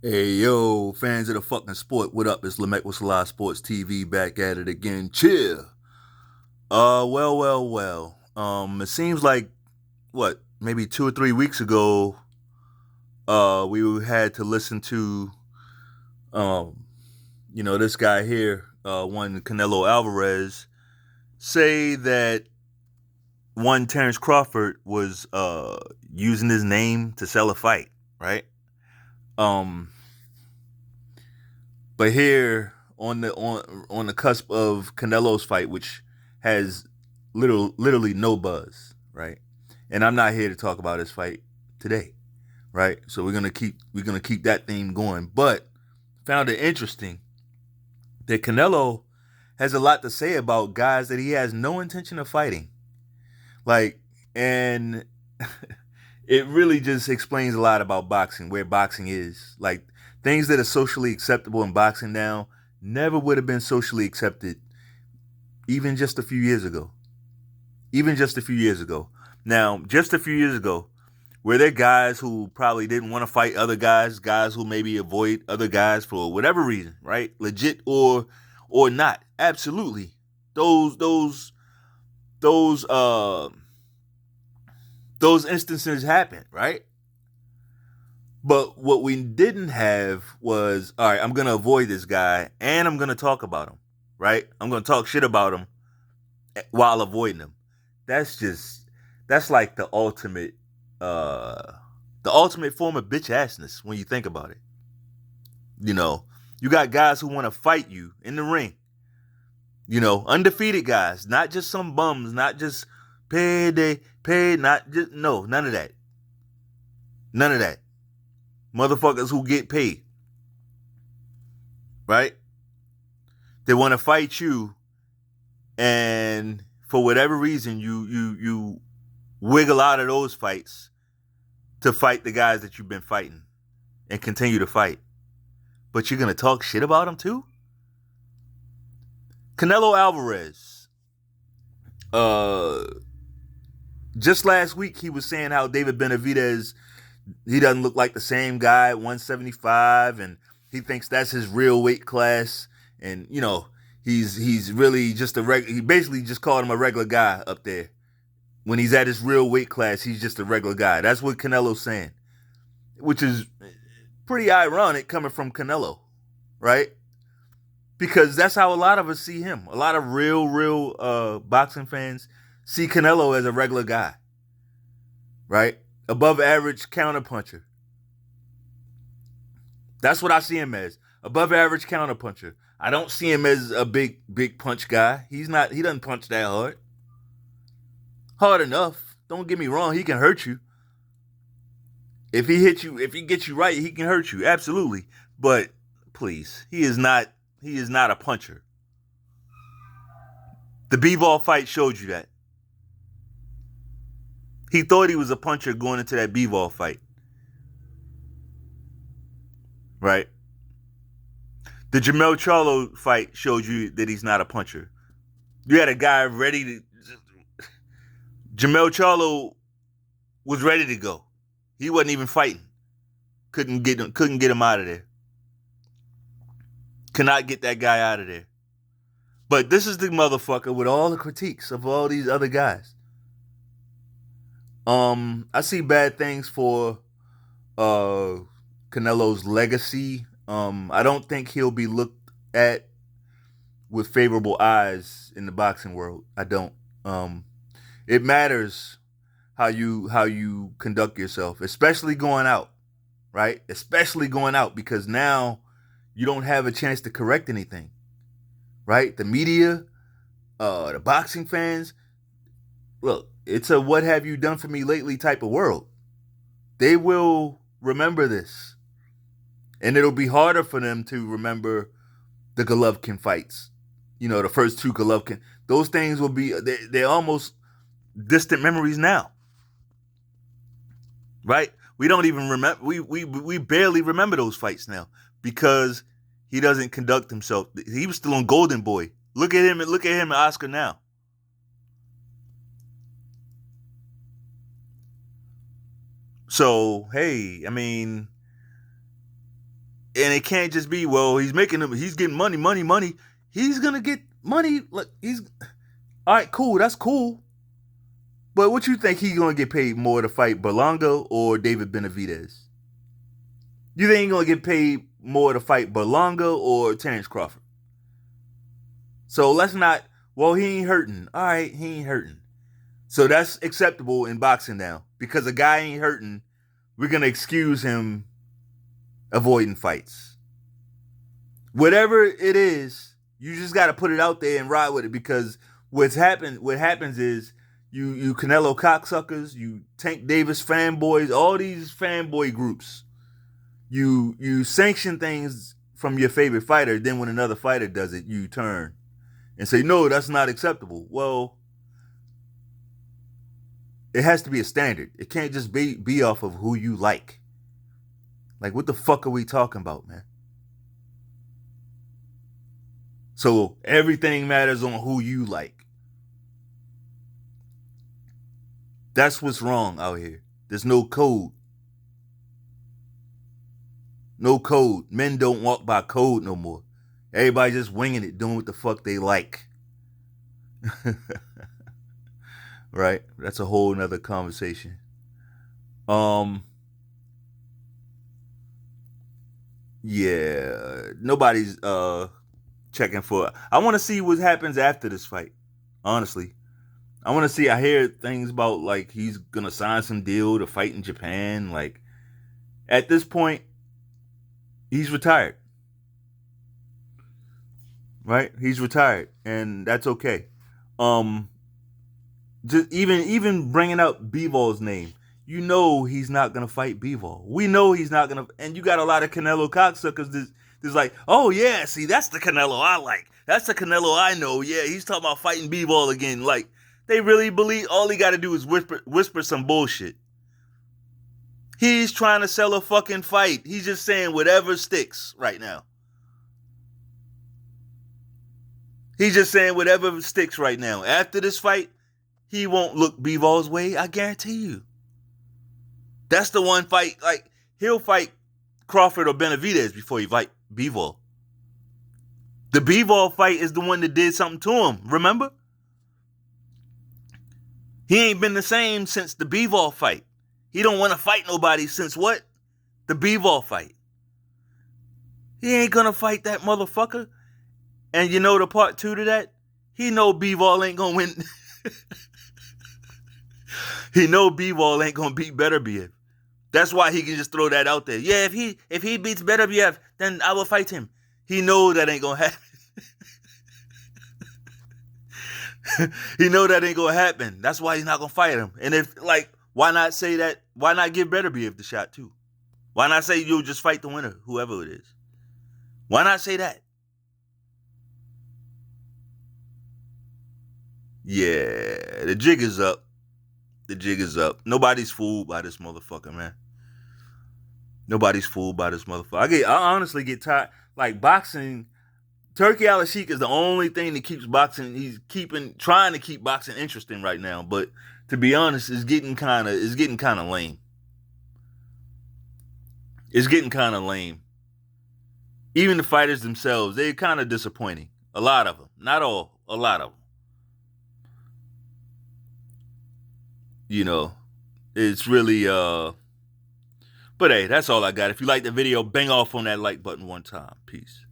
Hey yo, fans of the fucking sport, what up? It's Lamech with Selah Sports TV back at it again. Chill. Well. It seems like what, maybe 2 or 3 weeks ago, we had to listen to um, this guy here, one Canelo Alvarez, say that one Terrence Crawford was using his name to sell a fight, right? Um, But here on the cusp of Canelo's fight, which has literally no buzz, right? And I'm not here to talk about his fight today, right? So we're gonna keep that theme going. But found it interesting that Canelo has a lot to say about guys that he has no intention of fighting. Like, and it really just explains a lot about boxing, where boxing is. Like, things that are socially acceptable in boxing now never would have been socially accepted even just a few years ago. Even just a few years ago. Now, just a few years ago, were there guys who probably didn't want to fight other guys, guys who maybe avoid other guys for whatever reason, right? Legit or not. Absolutely. Those those those uh those instances happen, right? But what we didn't have was, all right, I'm going to avoid this guy and I'm going to talk about him, right? I'm going to talk shit about him while avoiding him. That's just, that's like uh, the ultimate form of bitch assness when you think about it. You know, you got guys who want to fight you in the ring, undefeated guys, not just some bums, not just paid, not just, no, none of that. None of that. Motherfuckers who get paid, right? They want to fight you, and for whatever reason, you wiggle out of those fights to fight the guys that you've been fighting and continue to fight. But you're gonna talk shit about them too? Canelo Alvarez. Uh, just last week he was saying how David Benavidez, he doesn't look like the same guy at 175, and he thinks that's his real weight class. And he's really just he basically just called him a regular guy up there. When he's at his real weight class, he's just a regular guy. That's what Canelo's saying, which is pretty ironic coming from Canelo, right? Because that's how a lot of us see him. A lot of real boxing fans see Canelo as a regular guy, right? Above average counterpuncher. That's what I see him as. Above average counterpuncher. I don't see him as a big punch guy. He's not. He doesn't punch that hard. Hard enough. Don't get me wrong. He can hurt you. If he hits you, if he gets you right, he can hurt you. Absolutely. But please, he is not. He is not a puncher. The Bivol fight showed you that. He thought he was a puncher going into that Bivol fight, right? The Jamel Charlo fight showed you that he's not a puncher. You had a guy ready to. Jamel Charlo was ready to go. He wasn't even fighting. Couldn't get him out of there. Cannot get that guy out of there. But this is the motherfucker with all the critiques of all these other guys. I see bad things for uh Canelo's legacy. I don't think he'll be looked at with favorable eyes in the boxing world. I don't. Um, it matters how you conduct yourself, especially going out, right? Especially going out, because now you don't have a chance to correct anything, right? The media, the boxing fans, look, it's a what have you done for me lately type of world. They will remember this, and it'll be harder for them to remember the Golovkin fights. The first two Golovkin. Those things will be they're almost distant memories now, right? We don't even remember. We barely remember those fights now because he doesn't conduct himself. He was still on Golden Boy. Look at him. Look at him and Oscar now. So hey, I mean, And it can't just be, well, he's getting money. He's gonna get money. Like he's all right, cool, that's cool. But what you think he's gonna get paid more to fight Berlanga or David Benavidez? You think he's gonna get paid more to fight Berlanga or Terrence Crawford? So let's not. Well, he ain't hurting. All right, he ain't hurting. So that's acceptable in boxing now because a guy ain't hurting. We're gonna excuse him avoiding fights. Whatever it is, you just got to put it out there and ride with it because what happens is you Canelo cocksuckers, you Tank Davis fanboys, all these fanboy groups, you sanction things from your favorite fighter. Then when another fighter does it, you turn and say, no, that's not acceptable. Well, it has to be a standard. It can't just be off of who you like. Like, what the fuck are we talking about, man? So everything matters on who you like. That's what's wrong out here. There's no code. No code. Men don't walk by code no more. Everybody just winging it, doing what the fuck they like. Right? That's a whole nother conversation. Yeah. Nobody's checking for. I want to see what happens after this fight. Honestly. I want to see. I hear things about like he's gonna sign some deal to fight in Japan. Like at this point, he's retired. Right? He's retired, and that's okay. Um, just even bringing up Bivol's name, you know he's not gonna fight Bivol. We know he's not gonna. And you got a lot of Canelo cocksuckers. There's like, oh yeah, see that's the Canelo I like. That's the Canelo I know. Yeah, he's talking about fighting Bivol again. Like they really believe all he got to do is whisper some bullshit. He's trying to sell a fucking fight. He's just saying whatever sticks right now. He's just saying whatever sticks right now. After this fight, he won't look Bivol's way. I guarantee you. That's the one fight. Like he'll fight Crawford or Benavidez before he fight Bivol. The Bivol fight is the one that did something to him. Remember? He ain't been the same since the Bivol fight. He don't want to fight nobody since what? The Bivol fight. He ain't gonna fight that motherfucker. And you know the part two to that? He know Bivol ain't gonna win. He know Bivol ain't gonna beat Beterbiev. That's why he can just throw that out there. Yeah, if he beats Beterbiev, then I will fight him. He know that ain't gonna happen. He know that ain't gonna happen. That's why he's not gonna fight him. And if like, why not say that? Why not give Beterbiev the shot too? Why not say you'll just fight the winner, whoever it is? Why not say that? Yeah, the jig is up. The jig is up. Nobody's fooled by this motherfucker, man. Nobody's fooled by this motherfucker. I honestly get tired. Like boxing, Turkey Al Sheik is the only thing that keeps boxing. He's trying to keep boxing interesting right now. But to be honest, it's getting kind of lame. It's getting kind of lame. Even the fighters themselves, they're kind of disappointing. A lot of them, not all, a lot of them. You know, it's really but hey, that's all I got. If you like the video, bang off on that like button one time. Peace.